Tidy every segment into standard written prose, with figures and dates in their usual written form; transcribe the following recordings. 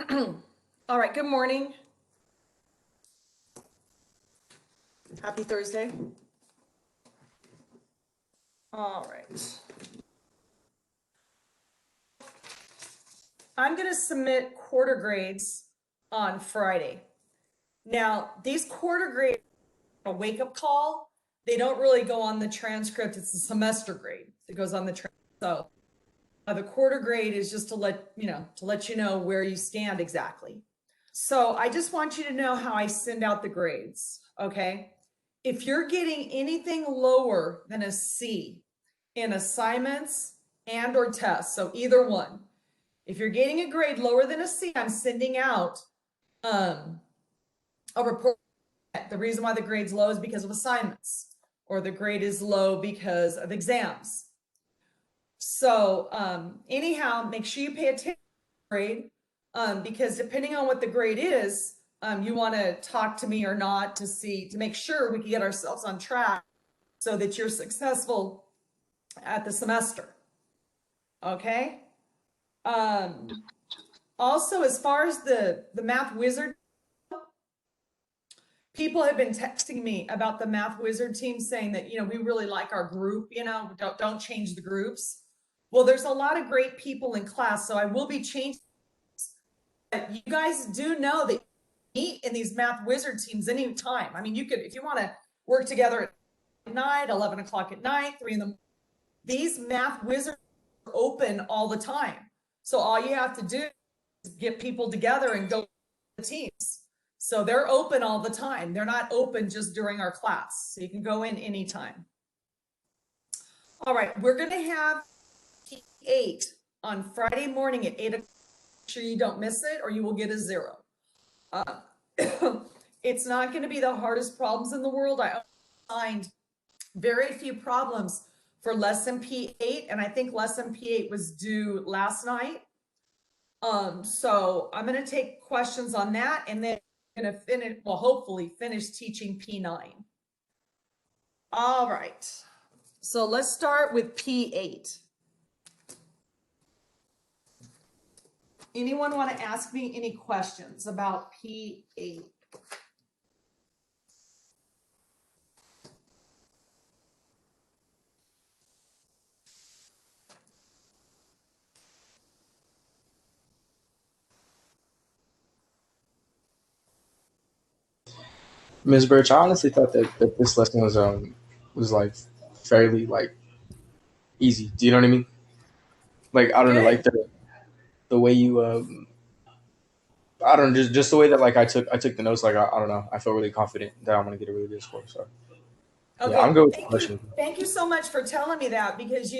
All right, good morning. Happy Thursday. All right. I'm going to submit quarter grades on Friday. Now, these quarter grades are a wake-up call. They don't really go on the transcript. It's a semester grade that goes on the transcript. So the quarter grade is just to let you know where you stand exactly. So I just want you to know how I send out the grades, okay? If you're getting anything lower than a C in assignments and or tests, so either one, if you're getting a grade lower than a C, I'm sending out a report. The reason why the grade's low is because of assignments, or the grade is low because of exams. So anyhow, make sure you pay attention to the grade, because depending on what the grade is, you want to talk to me or not to make sure we can get ourselves on track so that you're successful at the semester. Okay. Also, as far as the Math Wizard, people have been texting me about the Math Wizard team saying that, we really like our group, don't change the groups. Well, there's a lot of great people in class, so I will be changing. But you guys do know that you meet in these Math Wizard teams anytime. I mean, you could, if you want to work together at night, 11 o'clock at night, 3 in the morning, these Math Wizards are open all the time. So all you have to do is get people together and go to the teams. So they're open all the time. They're not open just during our class. So you can go in anytime. All right, we're going to have P8 on Friday morning at 8 o'clock. Make sure you don't miss it or you will get a 0. It's not going to be the hardest problems in the world. I find very few problems for lesson P8, and I think lesson P8 was due last night. So I'm going to take questions on that, and then I'm going to finish, well, hopefully finish teaching P9. All right. So let's start with P8. Anyone want to ask me any questions about P8? Ms. Birch, I honestly thought that this lesson was like fairly like easy. Do you know what I mean? Like I don't know, like Good. the way you I don't know, just the way that like I took the notes, like I don't know, I felt really confident that I'm gonna get a really good score. So yeah, I'm Okay. good with the Thank you. questions. Thank you so much for telling me that, because,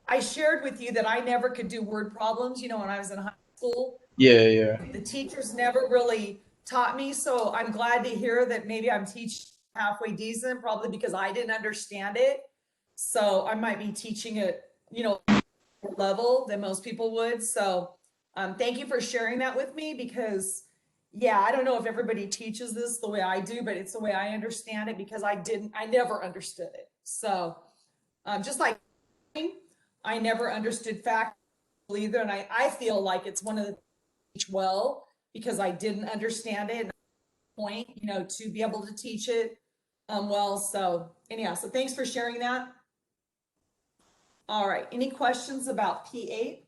I shared with you that I never could do word problems, when I was in high school. Yeah, yeah. The teachers never really taught me. So I'm glad to hear that maybe I'm teaching halfway decent, probably because I didn't understand it. So I might be teaching at, level than most people would. So thank you for sharing that with me, because yeah, I don't know if everybody teaches this the way I do, but it's the way I understand it, because I never understood it. So just like I never understood fact either. And I feel like it's one of the teach well, because I didn't understand it. Point, to be able to teach it well. So anyhow, so thanks for sharing that. All right, any questions about P8?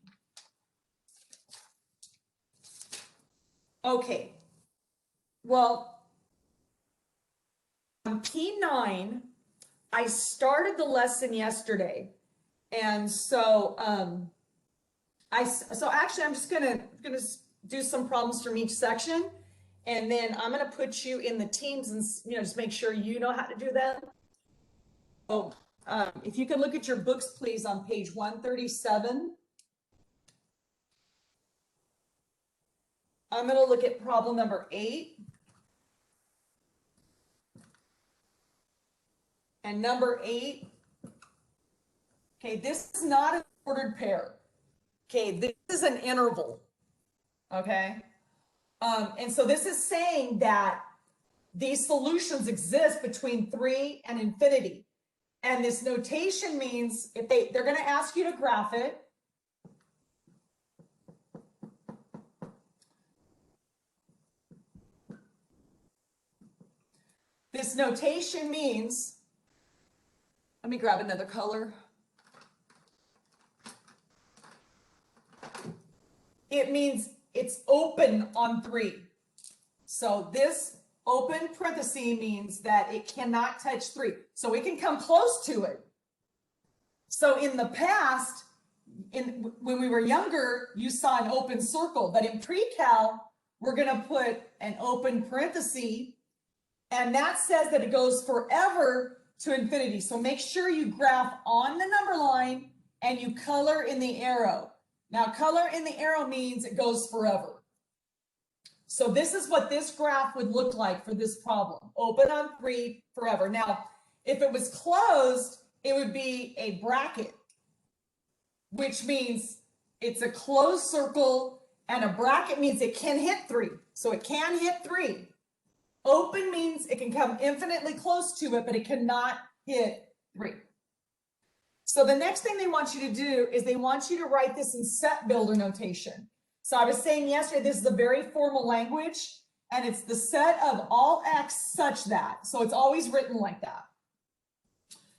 Okay, well, on P9, I started the lesson yesterday. And so so actually I'm just gonna do some problems from each section, and then I'm gonna put you in the teams and just make sure you know how to do that. So if you can look at your books, please, on page 137. I'm gonna look at problem number 8. And number 8, okay, this is not an ordered pair. Okay, this is an interval. Okay. And so this is saying that these solutions exist between 3 and infinity. And this notation means if they're going to ask you to graph it. this notation means, let me grab another color. It means it's open on 3. So this open parenthesis means that it cannot touch 3. So it can come close to it. So in the past, when we were younger, you saw an open circle, but in pre-cal, we're going to put an open parenthesis, and that says that it goes forever to infinity. So make sure you graph on the number line and you color in the arrow. Now, color in the arrow means it goes forever. So this is what this graph would look like for this problem. Open on 3 forever. Now, if it was closed, it would be a bracket, which means it's a closed circle, and a bracket means it can hit 3. So it can hit 3. Open means it can come infinitely close to it, but it cannot hit 3. So the next thing they want you to do is they want you to write this in set builder notation. So I was saying yesterday, this is a very formal language, and it's the set of all x such that. So it's always written like that.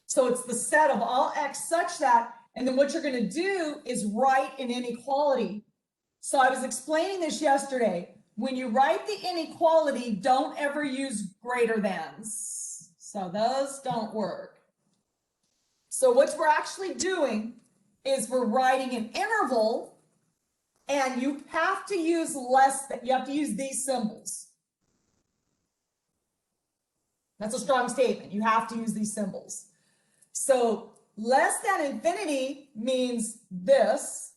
So it's the set of all x such that, and then what you're going to do is write an inequality. So I was explaining this yesterday. When you write the inequality, don't ever use greater thans. So those don't work. So what we're actually doing is we're writing an interval, and you have to use less than, you have to use these symbols. That's a strong statement. You have to use these symbols. So less than infinity means this.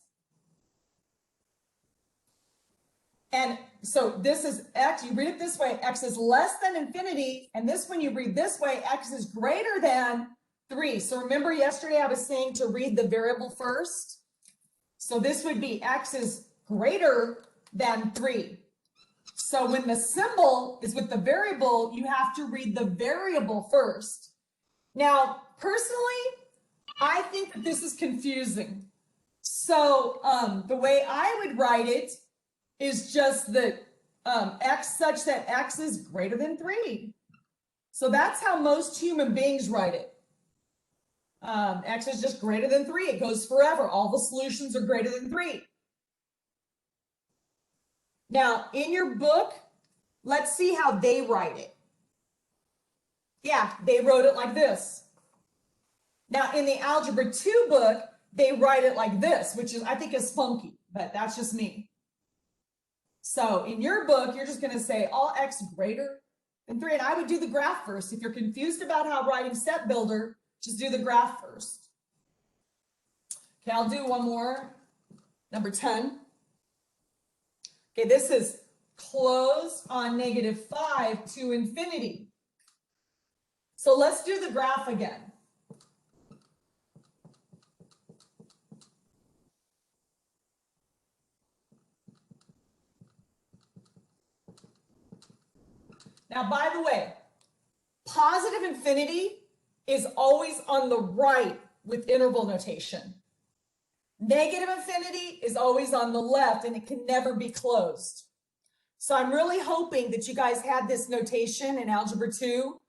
And so this is x, you read it this way, x is less than infinity, and this one you read this way, x is greater than 3. So remember yesterday I was saying to read the variable first. So this would be x is greater than 3. So when the symbol is with the variable, you have to read the variable first. Now, personally, I think that this is confusing. So the way I would write it is just that x such that x is greater than 3. So that's how most human beings write it. X is just greater than 3. It goes forever. All the solutions are greater than 3. Now, in your book, let's see how they write it. Yeah, they wrote it like this. Now, in the Algebra 2 book, they write it like this, which is, I think, is funky, but that's just me. So in your book, you're just going to say all x greater than 3. And I would do the graph first. If you're confused about how writing set builder, just do the graph first. Okay, I'll do one more. Number 10. Okay, this is close on -5 to infinity. So let's do the graph again. Now, by the way, positive infinity is always on the right with interval notation. Negative infinity is always on the left, and it can never be closed. So I'm really hoping that you guys had this notation in Algebra 2.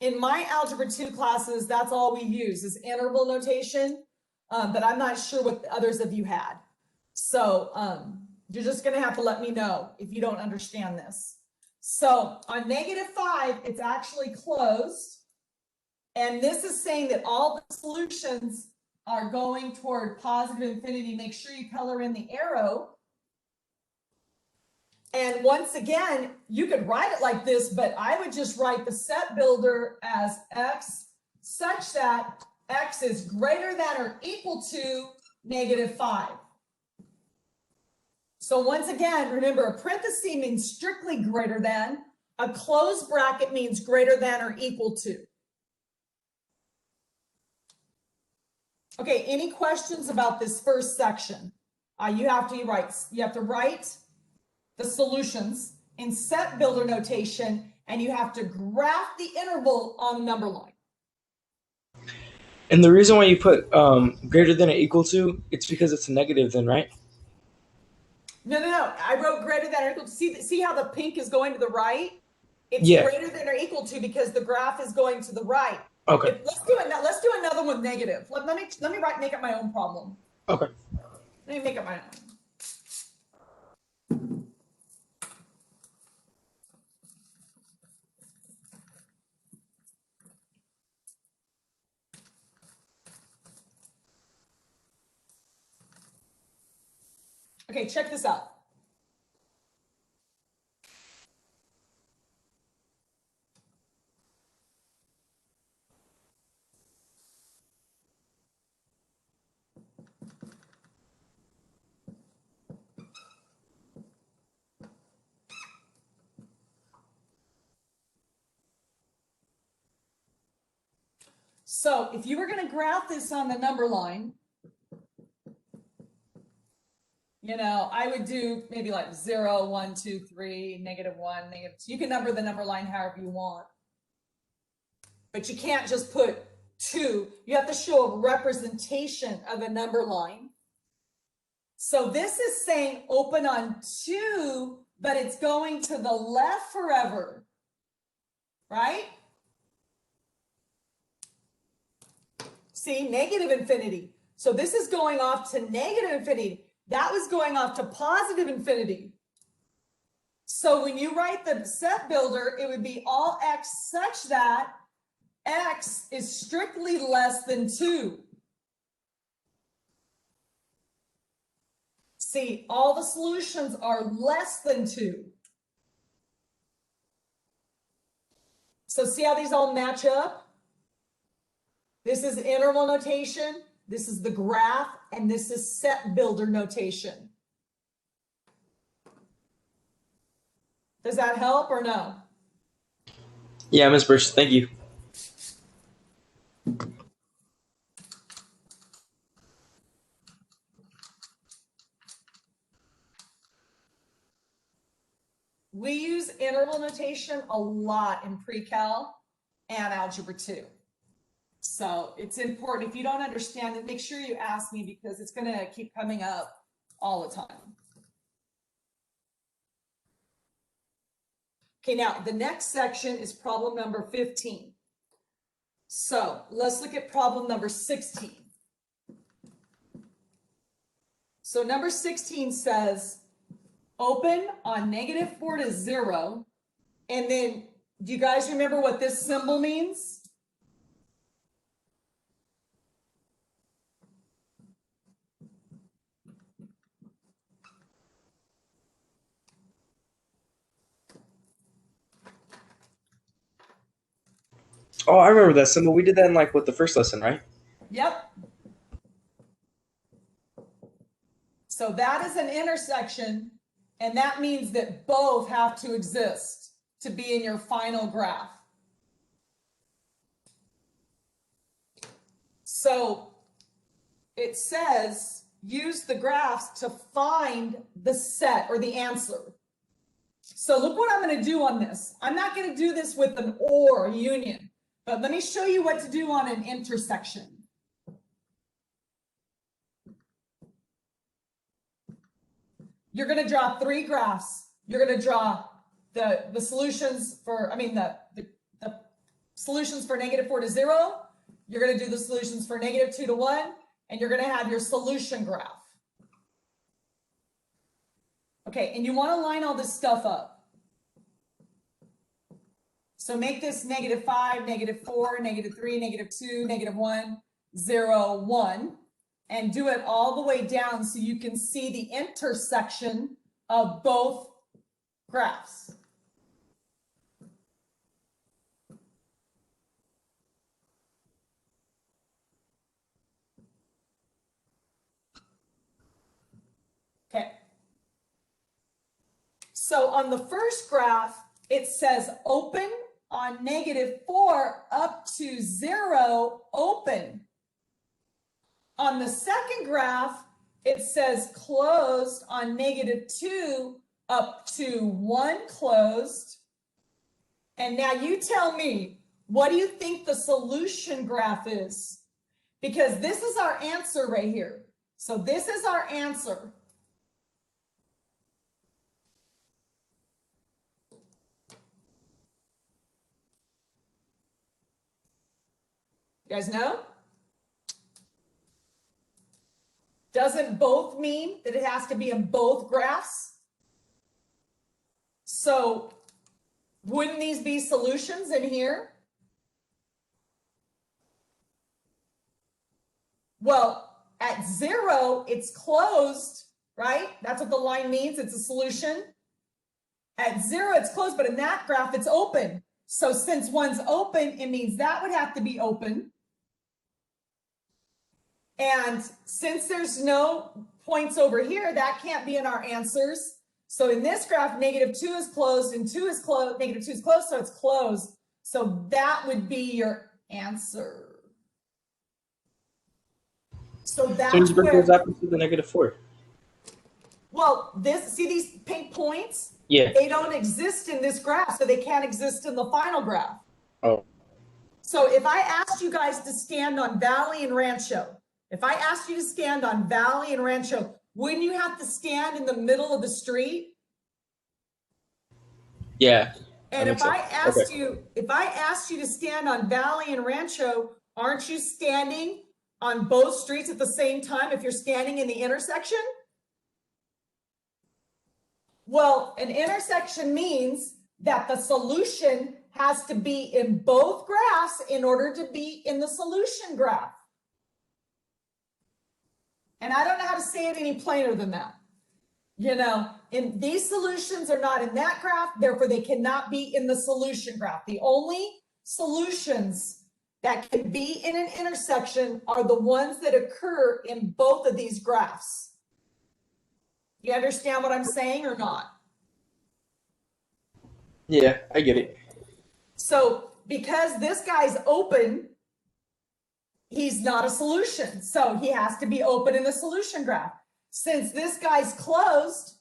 In my Algebra 2 classes, that's all we use is interval notation, but I'm not sure what the others of you had. So you're just going to have to let me know if you don't understand this. So on -5, it's actually closed. And this is saying that all the solutions are going toward positive infinity. Make sure you color in the arrow. And once again, you could write it like this, but I would just write the set builder as x such that x is greater than or equal to -5. So once again, remember, a parenthesis means strictly greater than. A closed bracket means greater than or equal to. Okay, any questions about this first section? You have to write the solutions in set builder notation, and you have to graph the interval on a number line. And the reason why you put greater than or equal to, it's because it's a negative then, right? No. I wrote greater than or equal to. See how the pink is going to the right? It's Yeah. greater than or equal to because the graph is going to the right. Okay. Let's do it. Let's do another one with negative. Let me make it my own problem. Okay. Let me make it my own. Okay, check this out. So if you were going to graph this on the number line, you know, I would do maybe like 0, 1, 2, 3, -1, -2. You can number the number line however you want. But you can't just put 2. You have to show a representation of a number line. So this is saying open on 2, but it's going to the left forever, right? See, negative infinity. So this is going off to negative infinity. That was going off to positive infinity. So when you write the set builder, it would be all x such that x is strictly less than 2. See, all the solutions are less than 2. So see how these all match up? This is interval notation, this is the graph, and this is set builder notation. Does that help or no? Yeah, Ms. Birch, thank you. We use interval notation a lot in pre-cal and algebra 2. So it's important. If you don't understand it, make sure you ask me because it's going to keep coming up all the time. Okay, now the next section is problem number 15. So let's look at problem number 16. So number 16 says, open on -4 to 0. And then, do you guys remember what this symbol means? Oh, I remember that symbol. We did that in like with the first lesson, right? Yep. So that is an intersection, and that means that both have to exist to be in your final graph. So it says use the graphs to find the set or the answer. So look what I'm going to do on this. I'm not going to do this with an or union, but let me show you what to do on an intersection. You're going to draw 3 graphs. You're going to draw the solutions for, the solutions for -4 to 0. You're going to do the solutions for -2 to 1, and you're going to have your solution graph. Okay, and you want to line all this stuff up. So make this -5, -4, -3, -2, -1, 0, 1, and do it all the way down so you can see the intersection of both graphs. Okay. So on the first graph, it says open on -4 up to 0, open. On the second graph, it says closed on -2 up to 1, closed. And now you tell me, what do you think the solution graph is? Because this is our answer right here. So this is our answer. You guys know? Doesn't both mean that it has to be in both graphs? So wouldn't these be solutions in here? Well, at 0, it's closed, right? That's what the line means. It's a solution. At 0, it's closed, but in that graph, it's open. So since one's open, it means that would have to be open. And since there's no points over here, that can't be in our answers. So in this graph, -2 is closed and 2 is closed, -2 is closed, so it's closed. So that would be your answer. So that's So just where, goes opposite to the -4. well, see these pink points? Yeah. They don't exist in this graph, so they can't exist in the final graph. Oh. So if I asked you guys to stand on Valley and Rancho, if I asked you to stand on Valley and Rancho, wouldn't you have to stand in the middle of the street? Yeah. And if I asked you, to stand on Valley and Rancho, aren't you standing on both streets at the same time if you're standing in the intersection? Well, an intersection means that the solution has to be in both graphs in order to be in the solution graph. And I don't know how to say it any plainer than that. You know, and these solutions are not in that graph, therefore they cannot be in the solution graph. The only solutions that can be in an intersection are the ones that occur in both of these graphs. You understand what I'm saying or not? Yeah, I get it. So because this guy's open, he's not a solution. So he has to be open in the solution graph. Since this guy's closed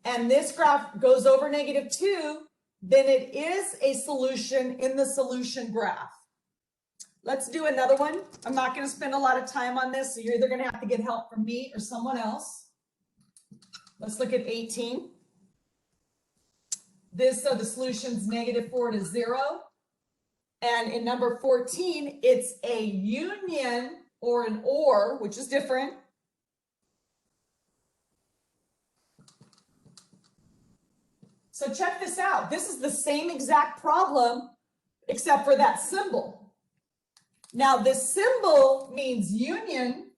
and this graph goes over -2, then it is a solution in the solution graph. Let's do another one. I'm not going to spend a lot of time on this, so you're either going to have to get help from me or someone else. Let's look at 18. So the solution's -4 to 0. And in number 14, it's a union or an or, which is different. So check this out. This is the same exact problem, except for that symbol. Now this symbol means union,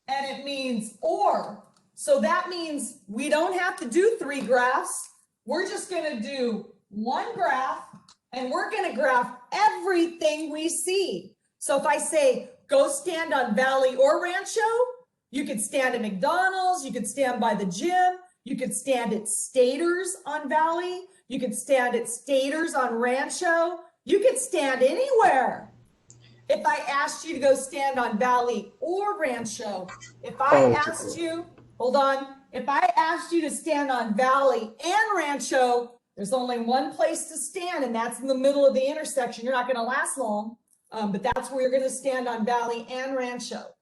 and it means or. So that means we don't have to do 3 graphs. We're just going to do 1 graph, and we're going to graph everything we see. So if I say, go stand on Valley or Rancho, you could stand at McDonald's, you could stand by the gym, you could stand at Staters on Valley, you could stand at Staters on Rancho, you could stand anywhere. If I asked you to go stand on Valley or Rancho, if I asked you, hold on, if I asked you to stand on Valley and Rancho, there's only one place to stand, and that's in the middle of the intersection. You're not going to last long, but that's where you're going to stand on Valley and Rancho.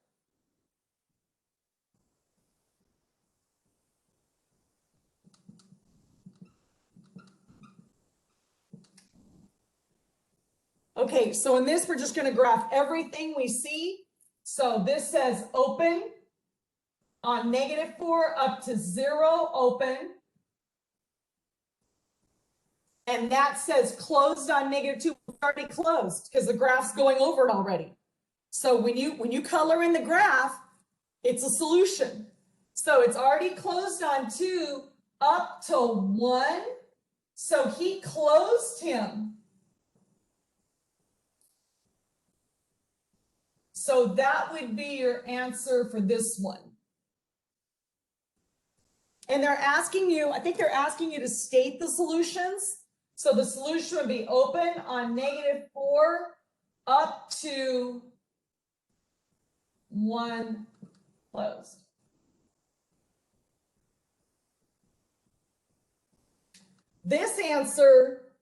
Okay, so in this, we're just going to graph everything we see. So this says open on -4 up to 0, open. And that says closed on -2, it's already closed because the graph's going over it already. So when you color in the graph, it's a solution. So it's already closed on 2 up to 1. So he closed him. So that would be your answer for this one. And they're asking you, I think they're asking you to state the solutions. So the solution would be open on -4 up to 1 closed. This answer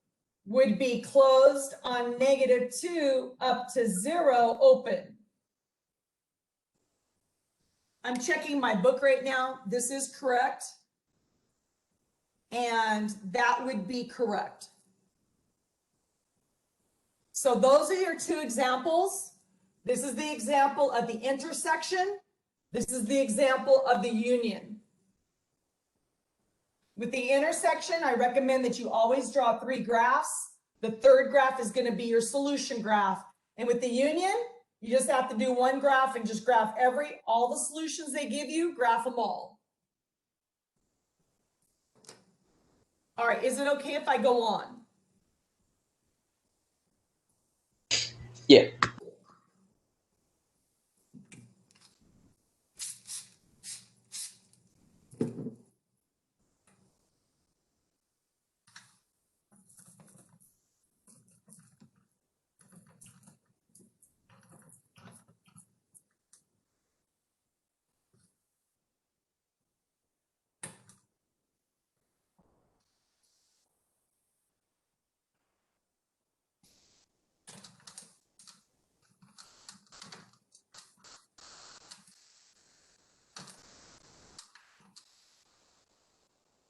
would be closed on -2 up to 0, open. I'm checking my book right now. This is correct. And that would be correct. So those are your two examples. This is the example of the intersection. This is the example of the union. With the intersection, I recommend that you always draw 3 graphs. The third graph is going to be your solution graph. And with the union, you just have to do 1 graph and just graph all the solutions they give you, graph them all. All right, is it okay if I go on? Yeah.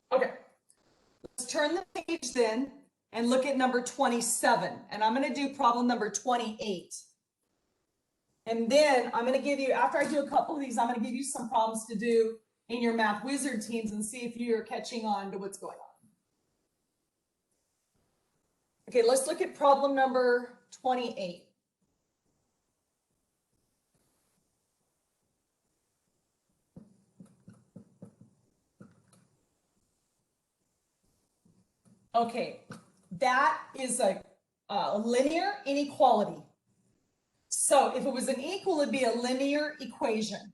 Okay, let's turn the page then and look at number 27. And I'm going to do problem number 28. And then I'm going to give you, after I do a couple of these, I'm going to give you some problems to do in your Math Wizard teams and see if you're catching on to what's going on. Okay, let's look at problem number 28. Okay, that is a linear inequality. So if it was an equal, it'd be a linear equation.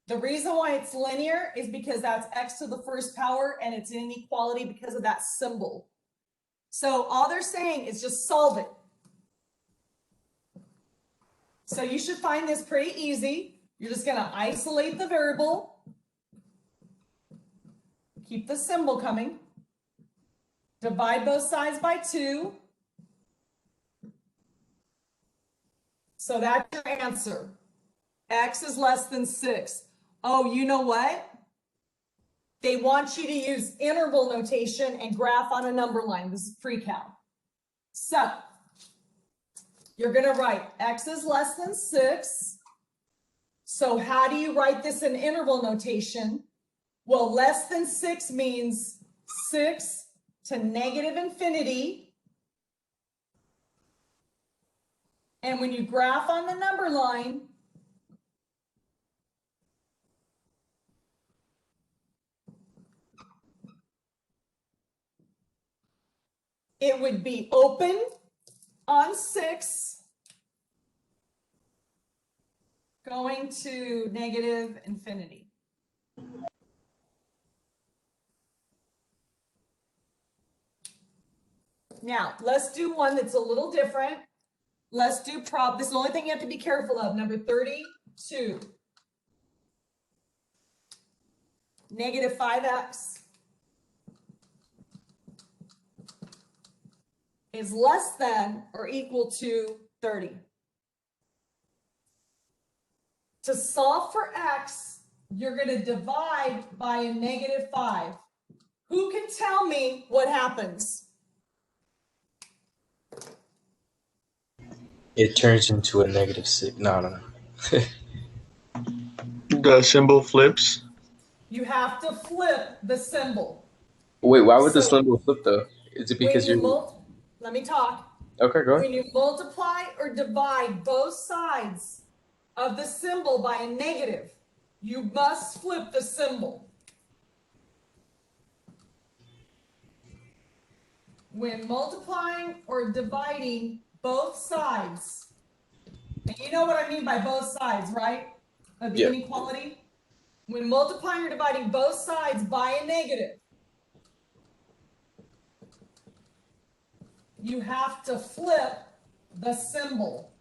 The reason why it's linear is because that's x to the first power and it's an inequality because of that symbol. So all they're saying is just solve it. So you should find this pretty easy. You're just going to isolate the variable. Keep the symbol coming. Divide both sides by 2. So that's your answer. X is less than 6. Oh, you know what? They want you to use interval notation and graph on a number line. This is pre-cal. So you're going to write X is less than 6. So how do you write this in interval notation? Well, less than 6 means 6 to negative infinity. And when you graph on the number line, it would be open on 6, going to negative infinity. Now, let's do one that's a little different. Let's do this is the only thing you have to be careful of. Number 32. Negative 5x is less than or equal to 30. To solve for x, you're going to divide by a negative 5. Who can tell me what happens? It turns into a negative 6. No. The symbol flips. You have to flip the symbol. Wait, why would the So symbol flip though? Is it because let me talk. Okay, go ahead. When you multiply or divide both sides of the symbol by a negative, you must flip the symbol. When multiplying or dividing both sides, and you know what I mean by both sides, right? Of the inequality. When multiplying or dividing both sides by a negative, you have to flip the symbol.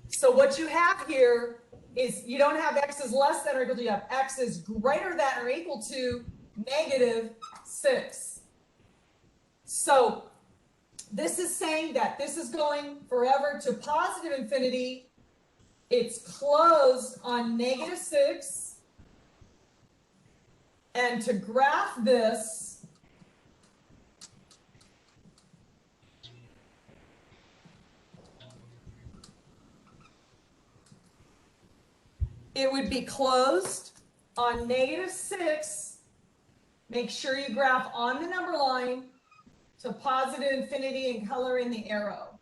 So what you have here is you don't have x is less than or equal to, you have x is greater than or equal to negative 6. So this is saying that this is going forever to positive infinity. It's closed on negative 6. And to graph this, it would be closed on -6. Make sure you graph on the number line to positive infinity and color in the arrow.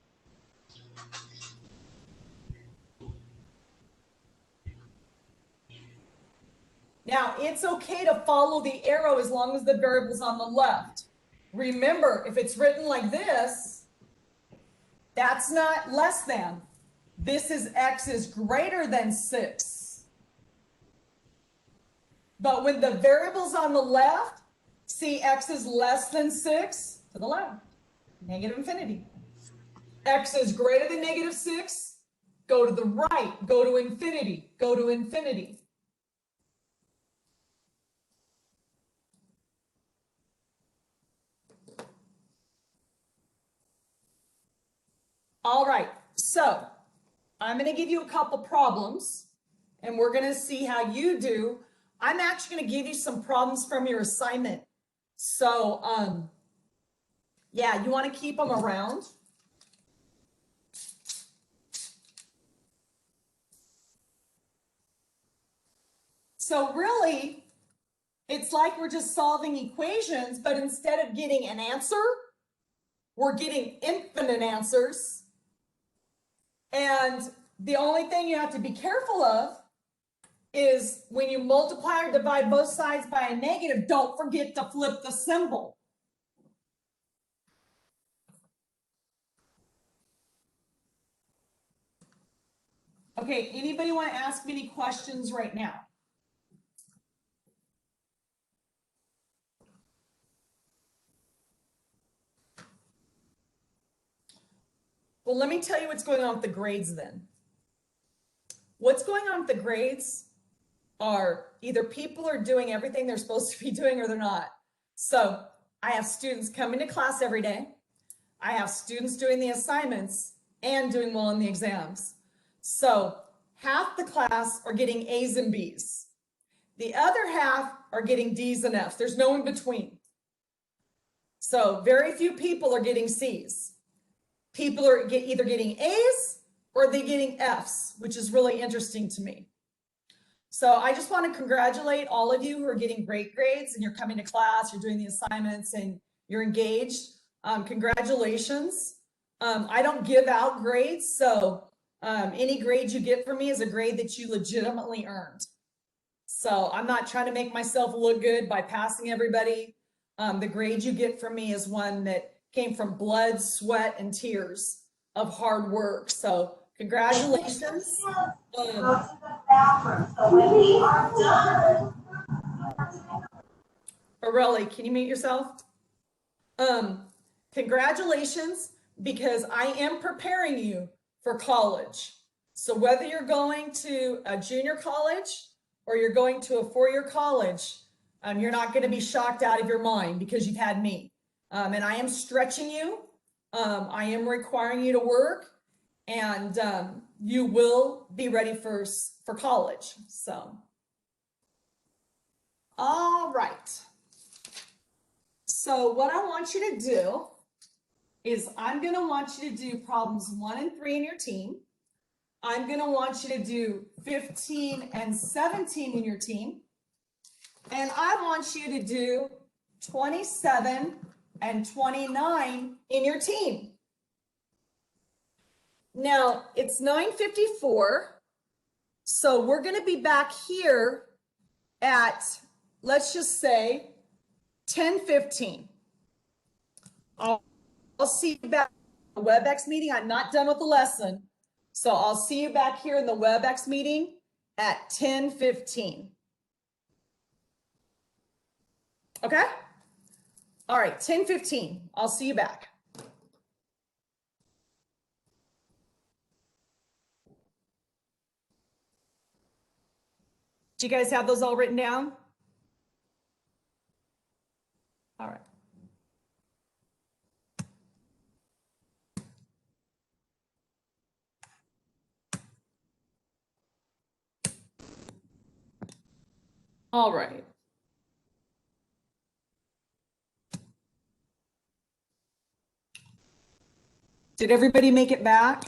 Now, it's okay to follow the arrow as long as the variable's on the left. Remember, if it's written like this, that's not less than. This is x is greater than 6. But when the variable's on the left, see x is less than 6, to the left, negative infinity. X is greater than -6, go to the right, go to infinity, go to infinity. All right, so I'm going to give you a couple problems and we're going to see how you do. I'm actually going to give you some problems from your assignment. So, yeah, you want to keep them around. So really, it's like we're just solving equations, but instead of getting an answer, we're getting infinite answers. And the only thing you have to be careful of is when you multiply or divide both sides by a negative, don't forget to flip the symbol. Okay, anybody want to ask me any questions right now? Well, let me tell you what's going on with the grades then. What's going on with the grades are either people are doing everything they're supposed to be doing or they're not. So I have students coming to class every day. I have students doing the assignments and doing well in the exams. So half the class are getting A's and B's. The other half are getting D's and F's. There's no in between. So very few people are getting C's. People are either getting A's or they're getting F's, which is really interesting to me. So I just want to congratulate all of you who are getting great grades and you're coming to class, you're doing the assignments and you're engaged. Congratulations. I don't give out grades, so any grade you get from me is a grade that you legitimately earned. So I'm not trying to make myself look good by passing everybody. The grade you get from me is one that came from blood, sweat, and tears of hard work. So congratulations. Aurelie, can you mute yourself? Congratulations, because I am preparing you for college. So whether you're going to a junior college or you're going to a four-year college, you're not going to be shocked out of your mind because you've had me. And I am stretching you. I am requiring you to work, and you will be ready for college. So, all right. So what I want you to do is I'm going to want you to do problems 1 and 3 in your team. I'm going to want you to do 15 and 17 in your team. And I want you to do 27 and 29 in your team. Now, it's 9:54, so we're going to be back here at, let's just say, 10:15. I'll see you back in the WebEx meeting. I'm not done with the lesson, so I'll see you back here in the WebEx meeting at 10:15. Okay? All right, 10:15. I'll see you back. Do you guys have those all written down? All right. All right. Did everybody make it back?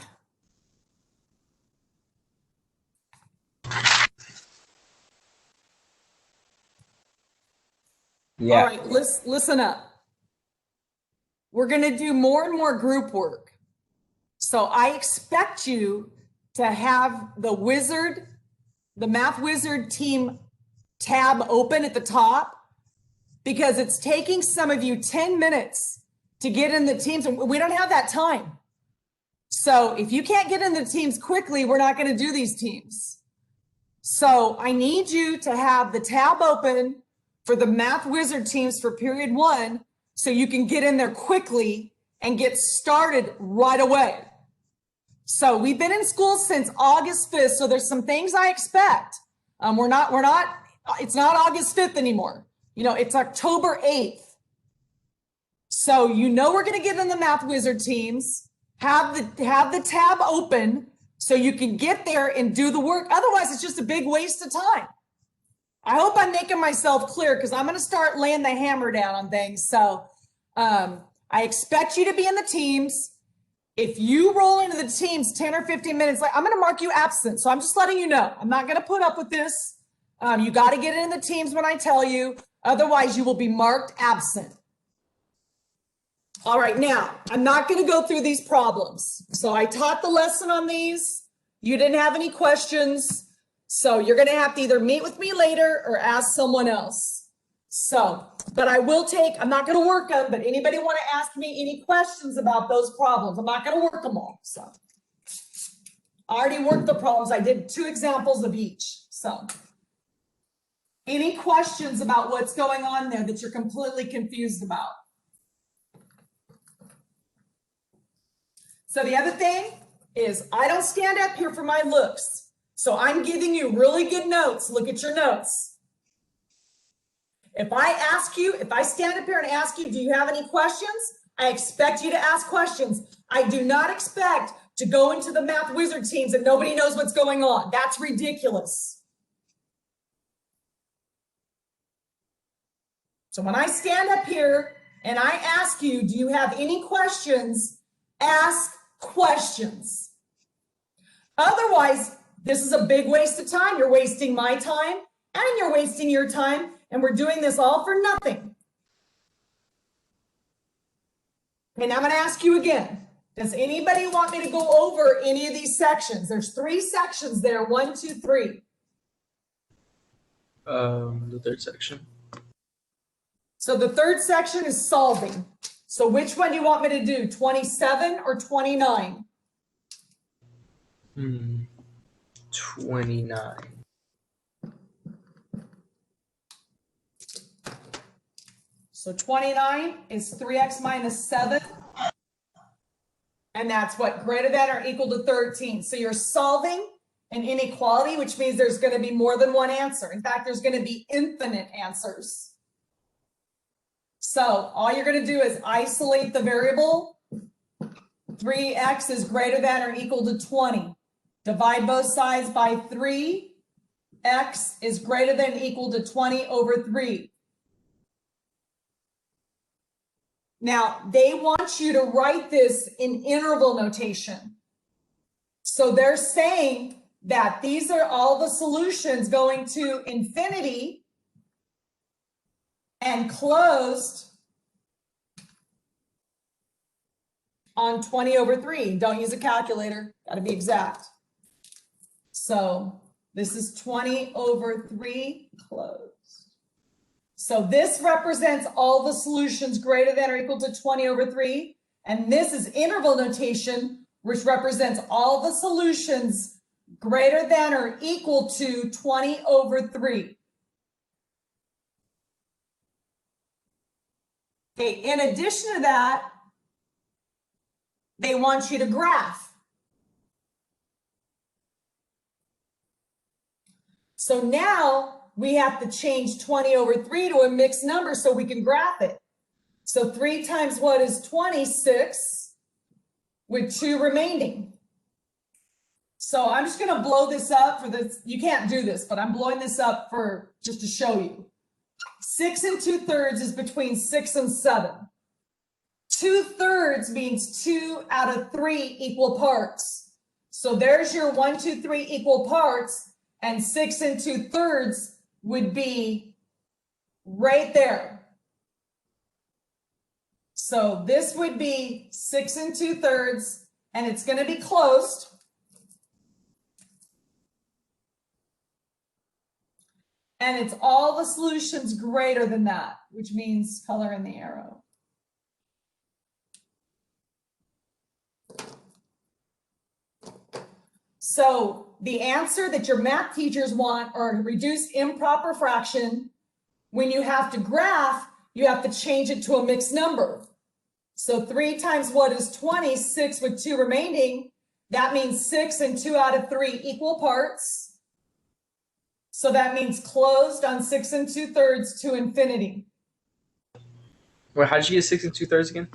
Yeah. All right, listen up. We're going to do more and more group work. So I expect you to have the Math Wizard team tab open at the top, because it's taking some of you 10 minutes to get in the teams, and we don't have that time. So if you can't get in the teams quickly, we're not going to do these teams. So I need you to have the tab open for the Math Wizard teams for period 1, so you can get in there quickly and get started right away. So we've been in school since August 5th. So there's some things I expect. It's not August 5th anymore. It's October 8th. So we're going to get in the Math Wizard teams, have the tab open so you can get there and do the work. Otherwise, it's just a big waste of time. I hope I'm making myself clear, because I'm going to start laying the hammer down on things. So I expect you to be in the teams. If you roll into the teams 10 or 15 minutes late, I'm going to mark you absent. So I'm just letting you know. I'm not going to put up with this. You got to get in the teams when I tell you. Otherwise, you will be marked absent. All right, now, I'm not going to go through these problems. So I taught the lesson on these. You didn't have any questions. So you're going to have to either meet with me later or ask someone else. So, but I'm not going to work them, but anybody want to ask me any questions about those problems? I'm not going to work them all. So I already worked the problems. I did 2 examples of each. So any questions about what's going on there that you're completely confused about? So the other thing is, I don't stand up here for my looks. So I'm giving you really good notes. Look at your notes. If I stand up here and ask you, do you have any questions? I expect you to ask questions. I do not expect to go into the Math Wizard teams and nobody knows what's going on. That's ridiculous. So when I stand up here and I ask you, do you have any questions? Ask questions. Otherwise, this is a big waste of time. You're wasting my time and you're wasting your time, and we're doing this all for nothing. Okay, now I'm going to ask you again. Does anybody want me to go over any of these sections? There's 3 sections there, 1, 2, 3. The third section. So the third section is solving. So which one do you want me to do, 27 or 29? 29. So 29 is 3x minus 7. And that's what? Greater than or equal to 13. So you're solving an inequality, which means there's going to be more than one answer. In fact, there's going to be infinite answers. So all you're going to do is isolate the variable. 3x is greater than or equal to 20. Divide both sides by 3. X is greater than or equal to 20 over 3. Now, they want you to write this in interval notation. So they're saying that these are all the solutions going to infinity and closed on 20 over 3. Don't use a calculator. Got to be exact. So this is 20 over 3 closed. So this represents all the solutions greater than or equal to 20 over 3. And this is interval notation, which represents all the solutions greater than or equal to 20 over 3. Okay, in addition to that, they want you to graph. So now we have to change 20 over 3 to a mixed number so we can graph it. So 3 times what is 26 with 2 remaining. So I'm just going to blow this up for this. You can't do this, but I'm blowing this up for just to show you. 6 2/3 is between 6 and 7. 2/3 means 2 out of 3 equal parts. So there's your 1, 2, 3 equal parts, and 6 2/3 would be right there. So this would be 6 2/3, and it's going to be closed. And it's all the solutions greater than that, which means color in the arrow. So the answer that your math teachers want are reduced improper fraction. When you have to graph, you have to change it to a mixed number. So 3 times what is 20? 6 with 2 remaining. That means 6 and 2 out of 3 equal parts. So that means closed on 6 2/3 to infinity. Wait, how did you get 6 2/3 again?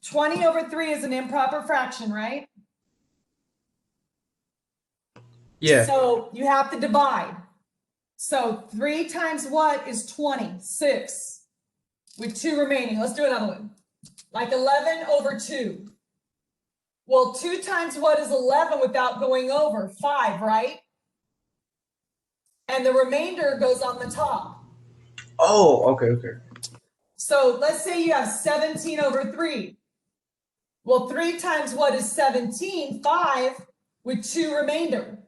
20 over 3 is an improper fraction, right? Yeah. So you have to divide. So 3 times what is 20? 6 with 2 remaining. Let's do another one. Like 11 over 2. Well, 2 times what is 11 without going over? 5, right? And the remainder goes on the top. Oh, okay. So let's say you have 17 over 3. Well, 3 times what is 17? 5 with 2 remainder.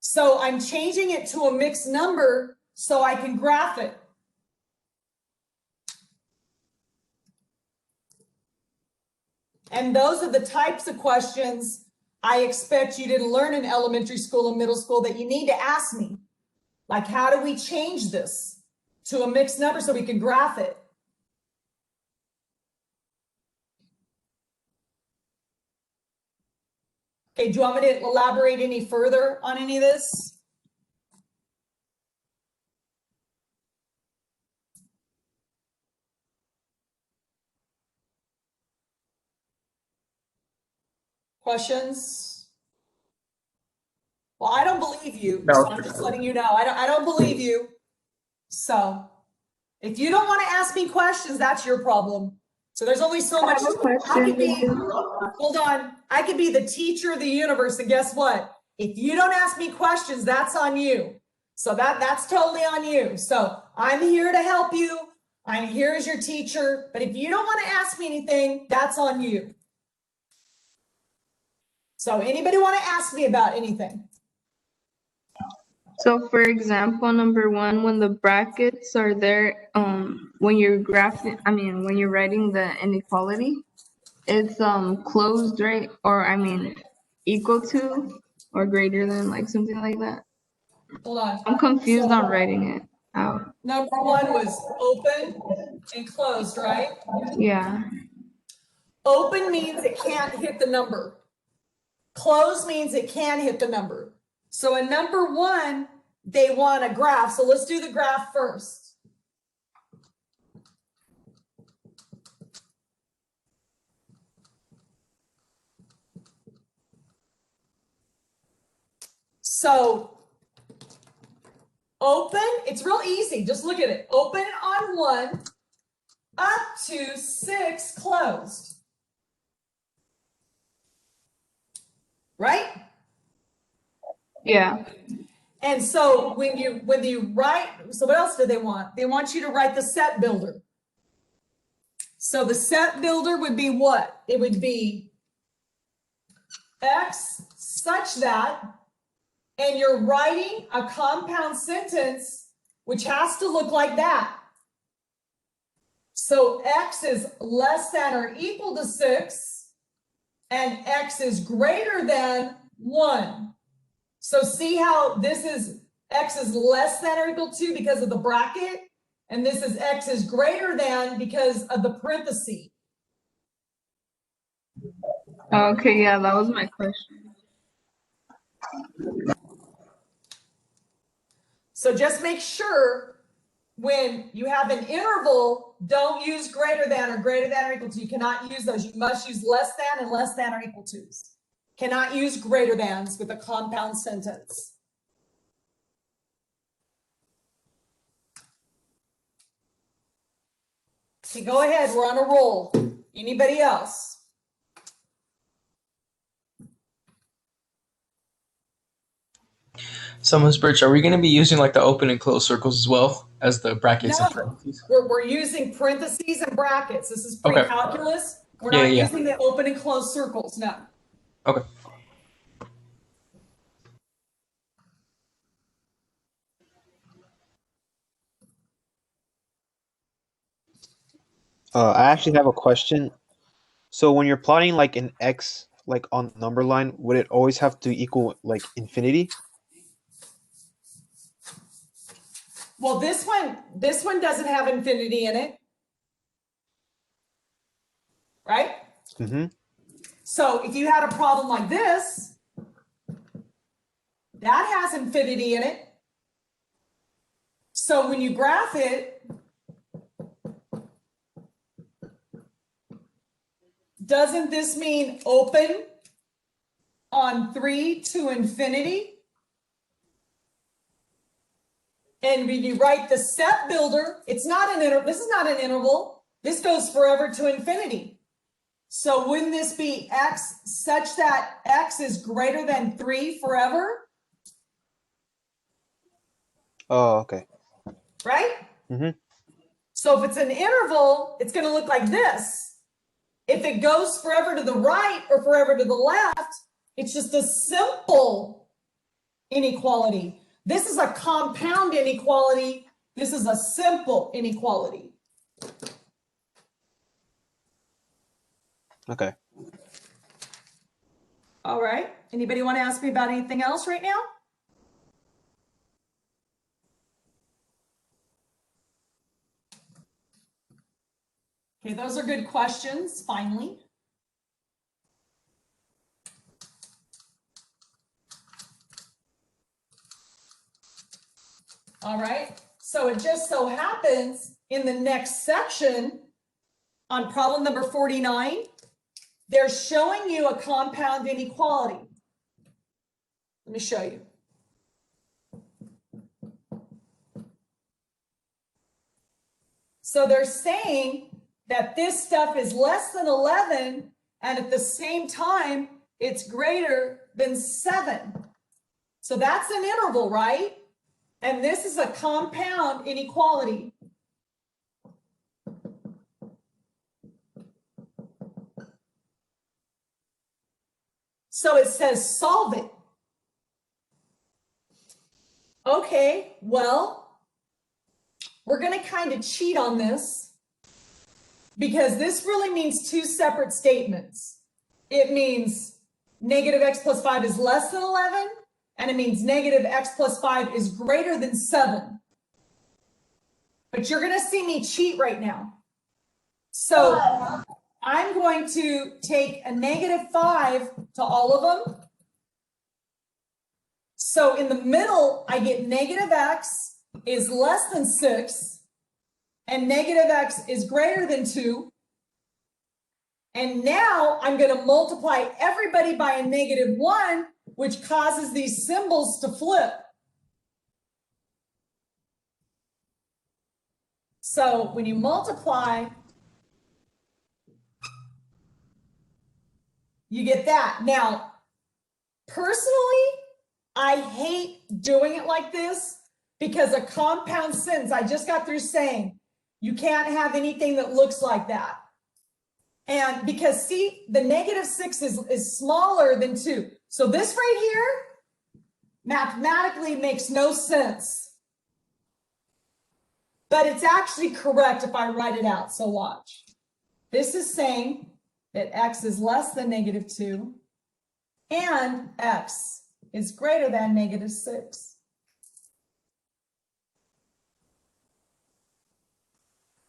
So I'm changing it to a mixed number so I can graph it. And those are the types of questions I expect you to learn in elementary school and middle school that you need to ask me. Like, how do we change this to a mixed number so we can graph it? Okay, do you want me to elaborate any further on any of this? Questions? Well, I don't believe you, No. so I'm just letting you know. I don't believe you. So if you don't want to ask me questions, that's your problem. So there's only so much. I could be, hold on. I could be the teacher of the universe, and guess what? If you don't ask me questions, that's on you. So that's totally on you. So I'm here to help you. I'm here as your teacher. But if you don't want to ask me anything, that's on you. So anybody want to ask me about anything? So for example, number 1, when the brackets are there, when you're when you're writing the inequality, it's closed, right? Or equal to or greater than, like something like that. Hold on. I'm confused on writing it out. Number 1 was open and closed, right? Yeah. Open means it can't hit the number. Close means it can hit the number. So in number 1, they want a graph. So let's do the graph first. So open, it's real easy. Just look at it. Open on 1 up to 6 closed. Right? Yeah. And so when you write, so what else do they want? They want you to write the set builder. So the set builder would be what? It would be X such that, and you're writing a compound sentence which has to look like that. So X is less than or equal to 6, and X is greater than 1. So see how this is X is less than or equal to because of the bracket, and this is X is greater than because of the parenthesis. Okay, yeah, that was my question. So just make sure when you have an interval, don't use greater than or equal to. You cannot use those. You must use less than and less than or equal to's. Cannot use greater thans with a compound sentence. Okay, go ahead. We're on a roll. Anybody else? So, Ms. Birch, are we going to be using like the open and closed circles as well? as the brackets and No, parentheses? we're using parentheses and brackets. This is Okay. pre-calculus. We're Yeah, not yeah. using the open and closed circles, no. Okay. I actually have a question. So when you're plotting like an x like on the number line, would it always have to equal like infinity? Well, this one doesn't have infinity in it, right? Mm-hmm. So if you had a problem like this, that has infinity in it. So when you graph it, doesn't this mean open on 3 to infinity? And when you write the step builder, it's not an interval. This is not an interval. This goes forever to infinity. So wouldn't this be x such that x is greater than 3 forever? Oh, okay. Right? Mm-hmm. So if it's an interval, it's going to look like this. If it goes forever to the right or forever to the left, it's just a simple inequality. This is a compound inequality. This is a simple inequality. Okay. All right. Anybody want to ask me about anything else right now? Okay, those are good questions, finally. All right, so it just so happens in the next section on problem number 49, they're showing you a compound inequality. Let me show you. So they're saying that this stuff is less than 11, and at the same time, it's greater than 7. So that's an interval, right? And this is a compound inequality. So it says solve it. Okay, well, we're going to kind of cheat on this because this really means two separate statements. It means negative x plus 5 is less than 11, and it means negative x plus 5 is greater than 7. But you're going to see me cheat right now. So I'm going to take a negative 5 to all of them. So in the middle, I get negative x is less than 6, and negative x is greater than 2. And now I'm going to multiply everybody by a negative 1, which causes these symbols to flip. So when you multiply, you get that. Now, personally, I hate doing it like this because a compound sentence, I just got through saying, you can't have anything that looks like that. And because see, the negative 6 is smaller than 2. So this right here mathematically makes no sense. But it's actually correct if I write it out. So watch. This is saying that x is less than negative 2 and x is greater than negative 6.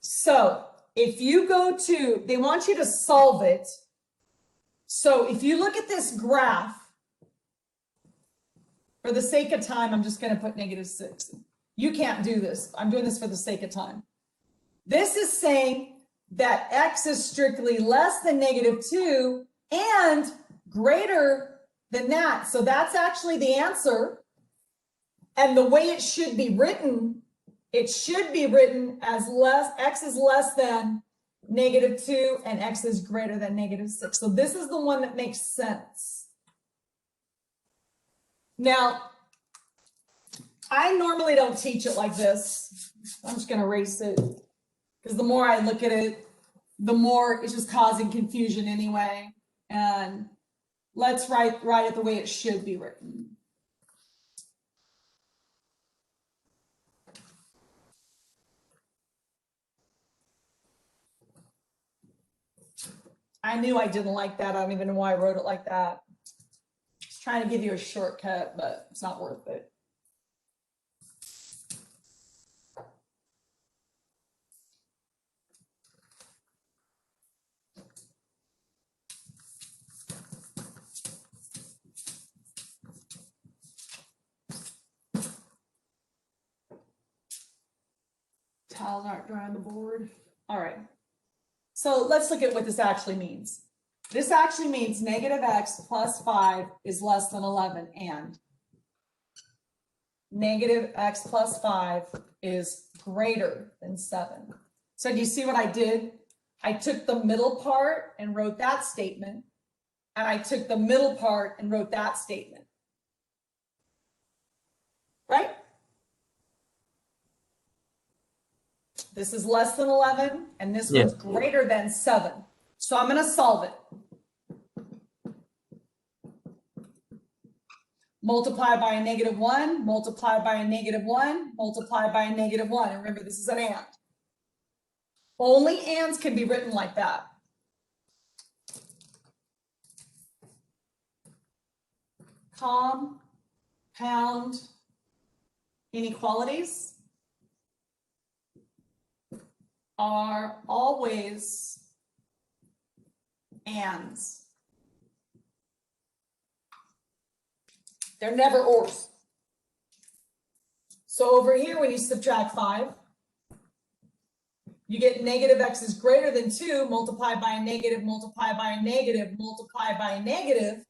So if you go to, they want you to solve it. So if you look at this graph, for the sake of time, I'm just going to put negative 6. You can't do this. I'm doing this for the sake of time. This is saying that x is strictly less than negative 2 and greater than that. So that's actually the answer. And the way it should be written, it should be written as x is less than negative 2 and x is greater than negative 6. So this is the one that makes sense. Now, I normally don't teach it like this. I'm just gonna erase it. Because the more I look at it, the more it's just causing confusion anyway. And let's write it the way it should be written. I knew I didn't like that. I don't even know why I wrote it like that. Just trying to give you a shortcut, but it's not worth it. Tiles aren't dry on the board. All right. So let's look at what this actually means. This actually means negative x plus 5 is less than 11, and negative x plus 5 is greater than 7. So do you see what I did? I took the middle part and wrote that statement, and I took the middle part and wrote that statement. Right? This is less than 11, and this one's greater than 7. So I'm going to solve it. Multiply by a -1, multiply by a -1, multiply by a -1. And remember, this is an and. Only ands can be written like that. Compound inequalities are always ands. They're never ors. So over here, when you subtract 5, you get negative x is greater than 2, multiplied by a negative, multiplied by a negative, multiplied by a negative.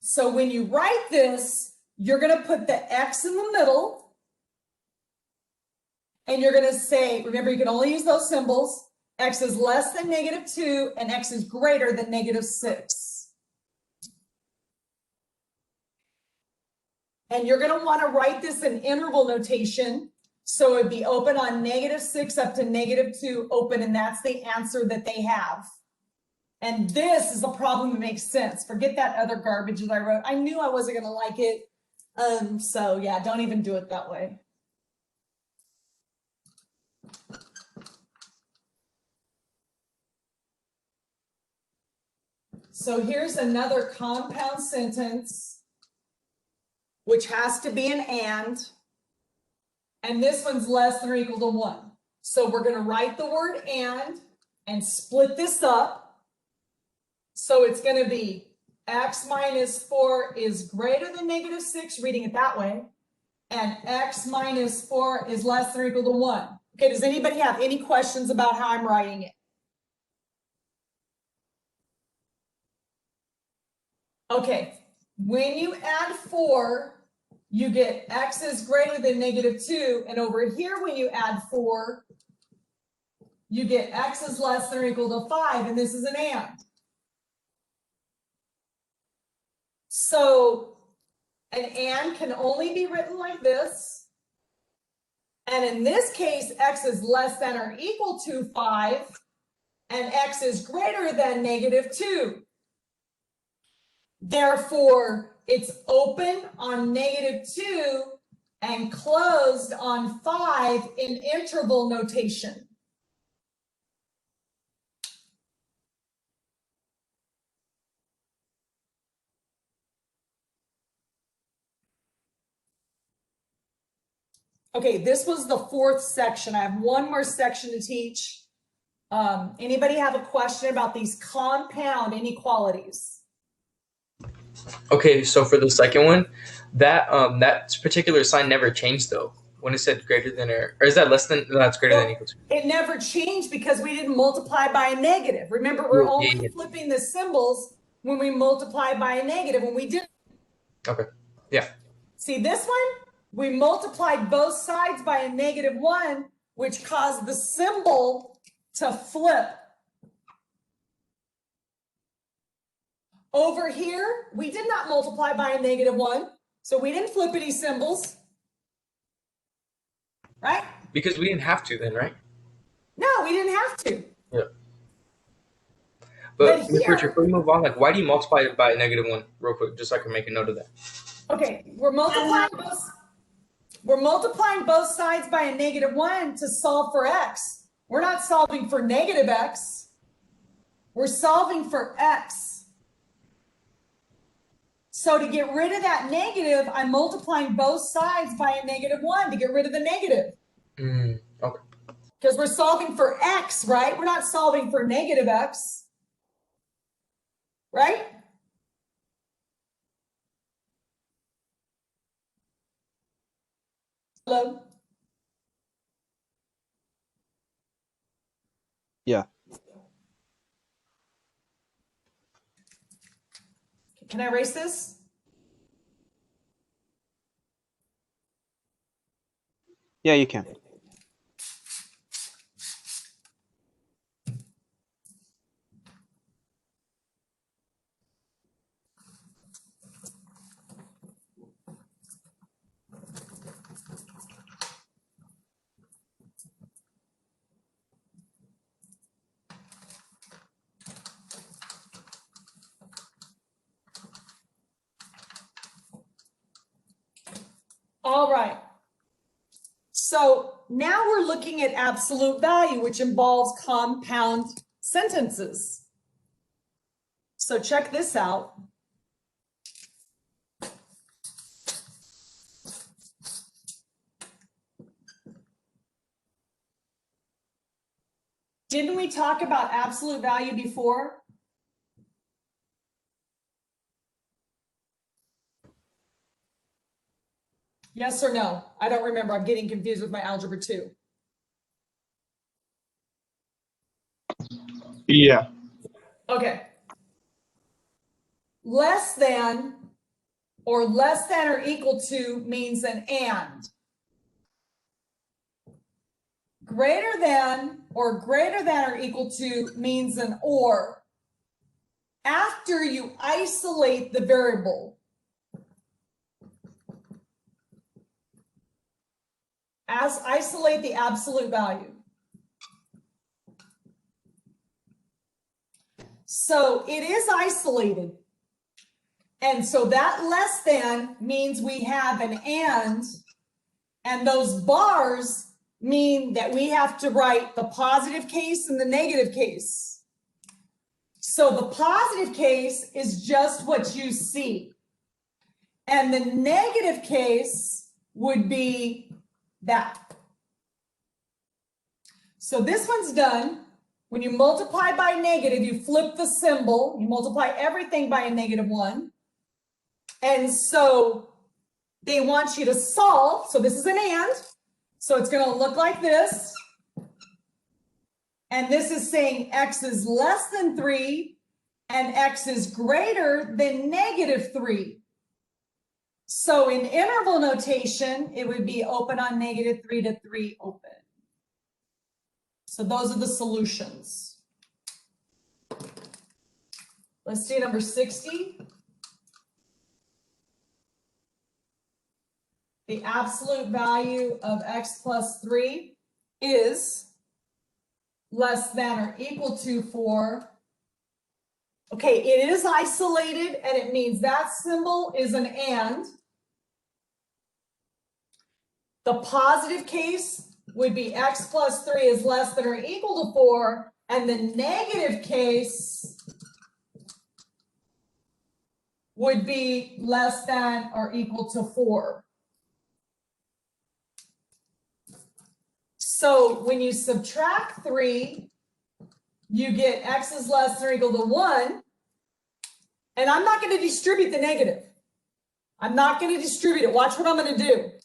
So when you write this, you're going to put the x in the middle. And you're going to say, remember, you can only use those symbols. X is less than -2, and x is greater than -6. And you're going to want to write this in interval notation. So it'd be open on -6 up to -2 open, and that's the answer that they have. And this is a problem that makes sense. Forget that other garbage that I wrote. I knew I wasn't going to like it. So yeah, don't even do it that way. So here's another compound sentence, which has to be an and this one's less than or equal to 1. So we're going to write the word and split this up. So it's going to be x minus 4 is greater than -6, reading it that way, and x minus 4 is less than or equal to 1. Okay, does anybody have any questions about how I'm writing it? Okay, when you add 4, you get x is greater than -2, and over here when you add 4, you get x is less than or equal to 5, and this is an and. So an and can only be written like this, and in this case, x is less than or equal to 5, and x is greater than -2. Therefore, it's open on -2 and closed on 5 in interval notation. Okay, this was the 4th section. I have one more section to teach. Anybody have a question about these compound inequalities? Okay, so for the second one, that particular sign never changed though. When it said greater than or is that less than? That's greater than equal to. It never changed because we didn't multiply by a negative. Remember, we're only flipping the symbols when we multiply by a negative. When we did. Okay. Yeah. See this one? We multiplied both sides by a -1, which caused the symbol to flip. Over here, we did not multiply by a -1. So we didn't flip any symbols, right? Because we didn't have to then, right? No, we didn't have to. Yeah. But But Miss here- Richard, before we move on, like, why do you multiply it by -1 real quick, just so I can make a note of that? Okay, we're multiplying both sides by a -1 to solve for x. We're not solving for negative x. We're solving for x. So to get rid of that negative, I'm multiplying both sides by a -1 to get rid of the negative. Okay. Because we're solving for x, right? We're not solving for negative x. Right? Hello? Yeah. Can I erase this? Yeah, you can. All right. So now we're looking at absolute value, which involves compound sentences. So check this out. Didn't we talk about absolute value before? Yes or no? I don't remember. I'm getting confused with my algebra 2. Yeah. Okay. Less than or equal to means an and. Greater than or equal to means an or. After you isolate the variable, isolate the absolute value. So it is isolated. And so that less than means we have an and those bars mean that we have to write the positive case and the negative case. So the positive case is just what you see. And the negative case would be that. So this one's done. When you multiply by negative, you flip the symbol. You multiply everything by a -1. And so they want you to solve. So this is an and. So it's going to look like this. And this is saying x is less than 3 and x is greater than -3. So in interval notation, it would be open on -3 to 3 open. So those are the solutions. Let's do number 60. The absolute value of x plus 3 is less than or equal to 4. Okay, it is isolated, and it means that symbol is an and. The positive case would be x plus 3 is less than or equal to 4, and the negative case would be less than or equal to 4. So when you subtract 3, you get x is less than or equal to 1. And I'm not going to distribute the negative. I'm not going to distribute it. Watch what I'm going to do.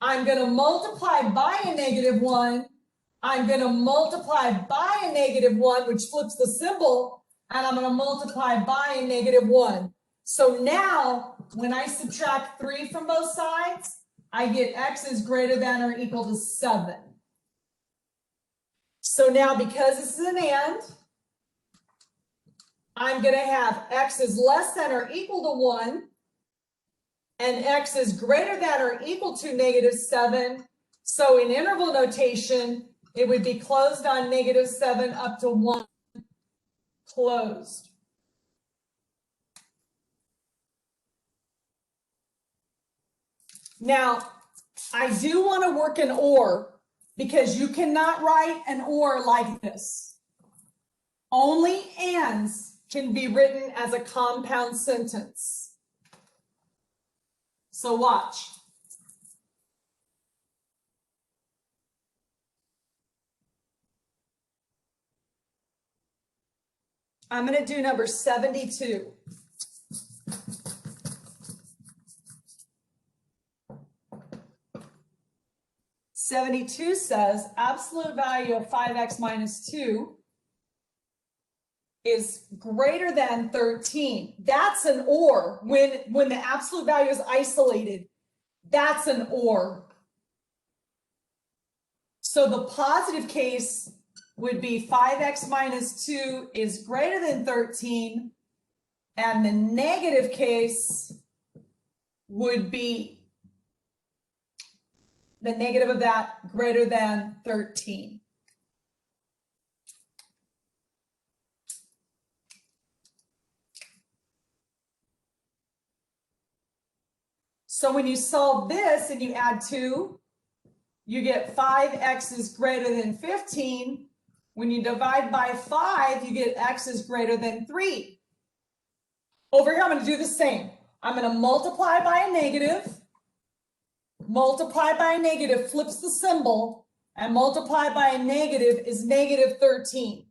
I'm going to multiply by a -1. I'm going to multiply by a -1, which flips the symbol. And I'm going to multiply by a -1. So now, when I subtract 3 from both sides, I get x is greater than or equal to 7. So now, because this is an and, I'm going to have x is less than or equal to 1. and x is greater than or equal to -7. So in interval notation, it would be closed on -7 up to 1 closed. Now, I do want to work an or because you cannot write an or like this. Only ands can be written as a compound sentence. So watch. I'm going to do number 72. '72 says absolute value of 5x minus 2 is greater than 13. That's an or. When the absolute value is isolated, that's an or. So the positive case would be 5x minus 2 is greater than 13, and the negative case would be the negative of that greater than 13. So when you solve this and you add 2, you get 5x is greater than 15. When you divide by 5, you get x is greater than 3. Over here, I'm going to do the same. I'm going to multiply by a negative. Multiply by a negative flips the symbol, and multiply by a negative is -13.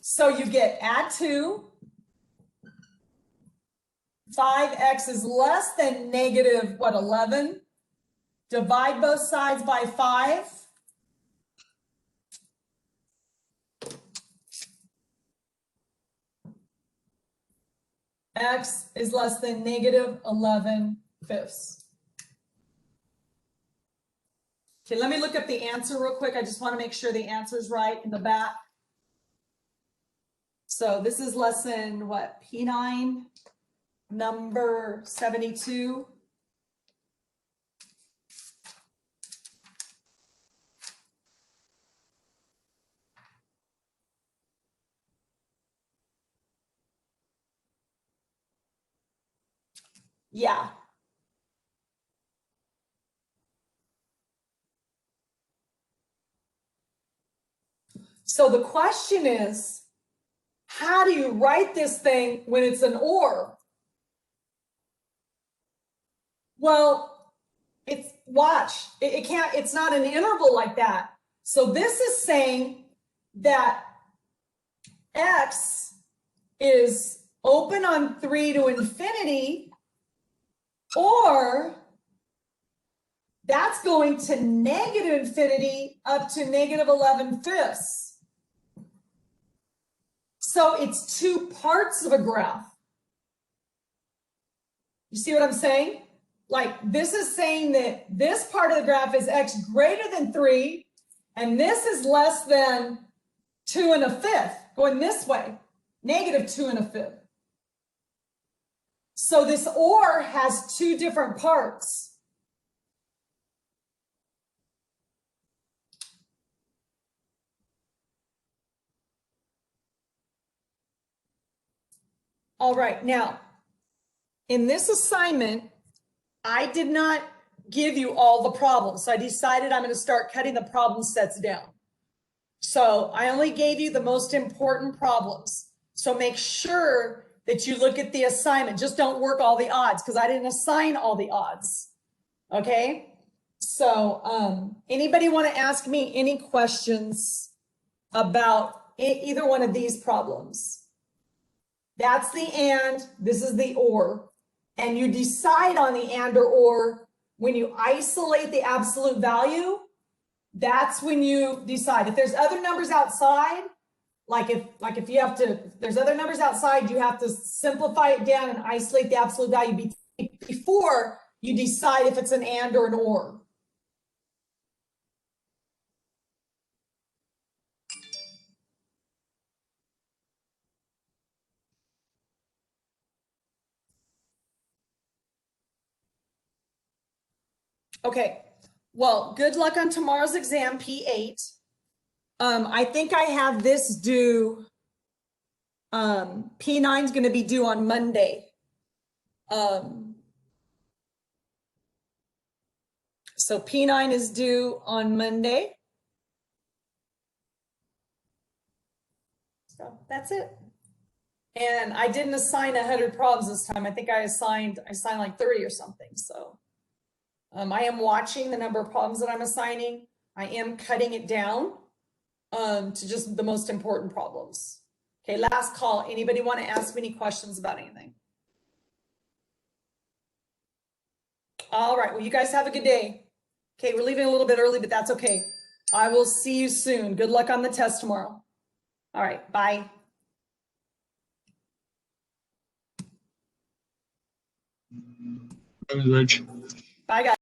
So you get add 2. 5x is less than negative, what, 11? Divide both sides by 5. X is less than -11/5. Okay, let me look up the answer real quick. I just want to make sure the answer is right in the back. So this is lesson, what, P.9, number 72. Yeah. So the question is, how do you write this thing when it's an or? Well, it's not an interval like that. So this is saying that x is open on 3 to infinity, or that's going to -infinity up to -11/5. So it's two parts of a graph. You see what I'm saying? Like this is saying that this part of the graph is x greater than 3, and this is less than 2 1/5, going this way, -2 1/5. So this or has two different parts. All right, now, in this assignment, I did not give you all the problems. So I decided I'm going to start cutting the problem sets down. So I only gave you the most important problems. So make sure that you look at the assignment. Just don't work all the odds because I didn't assign all the odds. Okay? So anybody want to ask me any questions about either one of these problems? That's the and, this is the or. And you decide on the and or when you isolate the absolute value. That's when you decide. If there's other numbers outside, like if you have to, if there's other numbers outside, you have to simplify it down and isolate the absolute value before you decide if it's an and or an or. Okay, well, good luck on tomorrow's exam, P8. I think I have this due, P9 is gonna be due on Monday. So P9 is due on Monday. So that's it. And I didn't assign 100 problems this time. I think I assigned like 30 or something. So I am watching the number of problems that I'm assigning. I am cutting it down to just the most important problems. Okay, last call. Anybody want to ask me any questions about anything? All right, well, you guys have a good day. Okay, we're leaving a little bit early, but that's okay. I will see you soon. Good luck on the test tomorrow. All right, bye. Reg. Bye, guys.